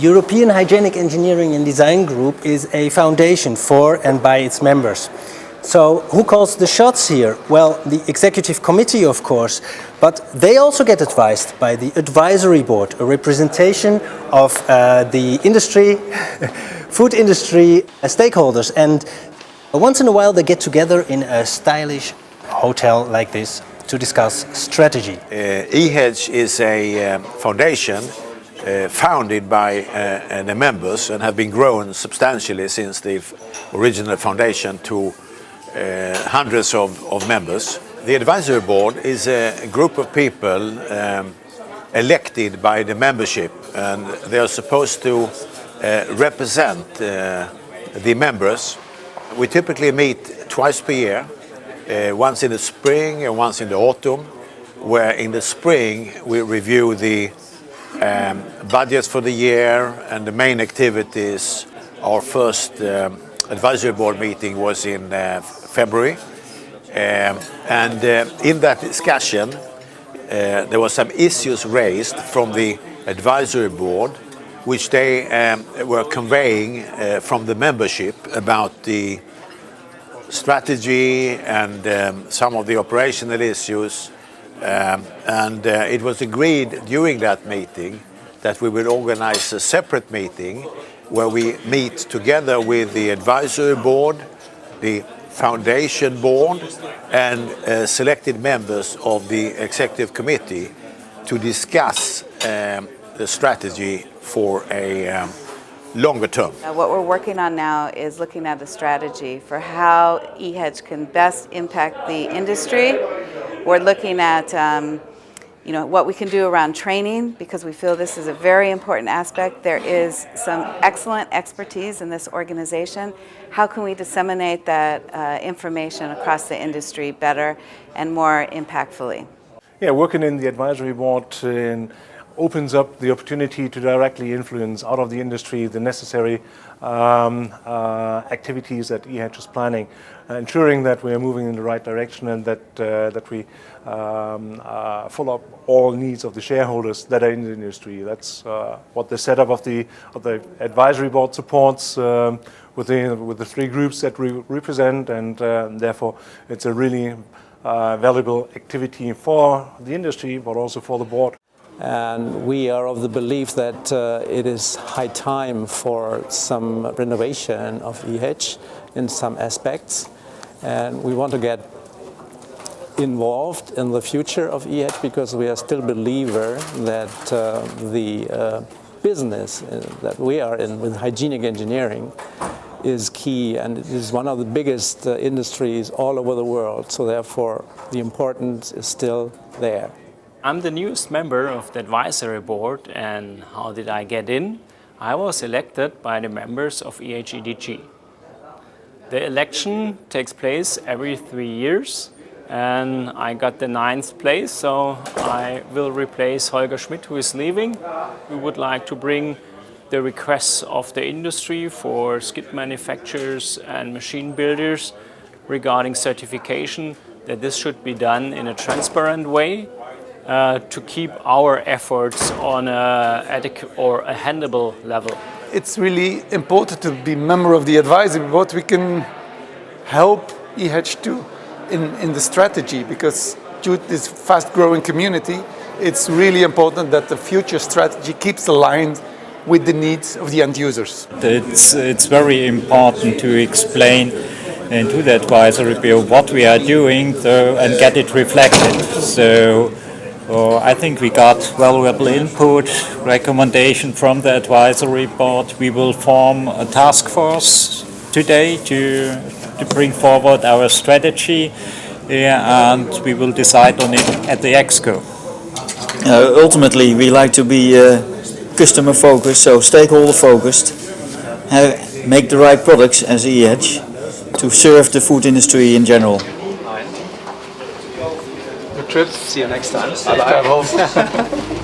European Hygienic Engineering and Design Group is a foundation for and by its members. So who calls the shots here? Well, the executive committee, of course, but they also get advised by the advisory board, a representation of the industry, food industry stakeholders. And once in a while they get together in a stylish hotel like this to discuss strategy. EHEDG is a foundation founded by the members and have been grown substantially since the original foundation to hundreds of members. The advisory board is a group of people elected by the membership, and they are supposed to represent the members. We typically meet twice per year, once in the spring and once in the autumn, where in the spring we review the budgets for the year and the main activities. Our first advisory board meeting was in February, and in that discussion there were some issues raised from the advisory board which they were conveying from the membership about the strategy and some of the operational issues, and it was agreed during that meeting that we will organize a separate meeting where we meet together with the advisory board, the foundation board, and selected members of the executive committee to discuss the strategy for a longer term. What we're working on now is looking at a strategy for how EHEDG can best impact the industry. We're looking at what we can do around training, because we feel this is a very important aspect. There is some excellent expertise in this organization. How can we disseminate that information across the industry better and more impactfully? Yeah, working in the advisory board opens up the opportunity to directly influence out of the industry the necessary activities that EHEDG is planning, ensuring that we are moving in the right direction and that we follow up all needs of the shareholders that are in the industry. That's what the setup of the advisory board supports with the three groups that we represent, and therefore it's a really valuable activity for the industry, but also for the board. And we are of the belief that it is high time for some renovation of EHEDG in some aspects. And we want to get involved in the future of EHEDG because we are still believer that the business that we are in with hygienic engineering is key, and it is one of the biggest industries all over the world. So therefore the importance is still there. I'm the newest member of the advisory board, and how did I get in? I was elected by the members of EHEDG. The election takes place every 3 years, and I got the 9th place, so I will replace Holger Schmidt, who is leaving. We would like to bring the requests of the industry for skid manufacturers and machine builders regarding certification, that this should be done in a transparent way, to keep our efforts on a adequate or a handleable level. It's really important to be member of the advisory board. We can help EHEDG in the strategy, because due to this fast-growing community, it's really important that the future strategy keeps aligned with the needs of the end users. It's very important to explain to the advisory board what we are doing and get it reflected. So I think we got valuable input, recommendation from the advisory board. We will form a task force today to bring forward our strategy, and we will decide on it at the EXCO. Ultimately, we like to be customer focused, so stakeholder focused, make the right products as EHEDG to serve the food industry in general. Good trip. See you next time. Bye-bye.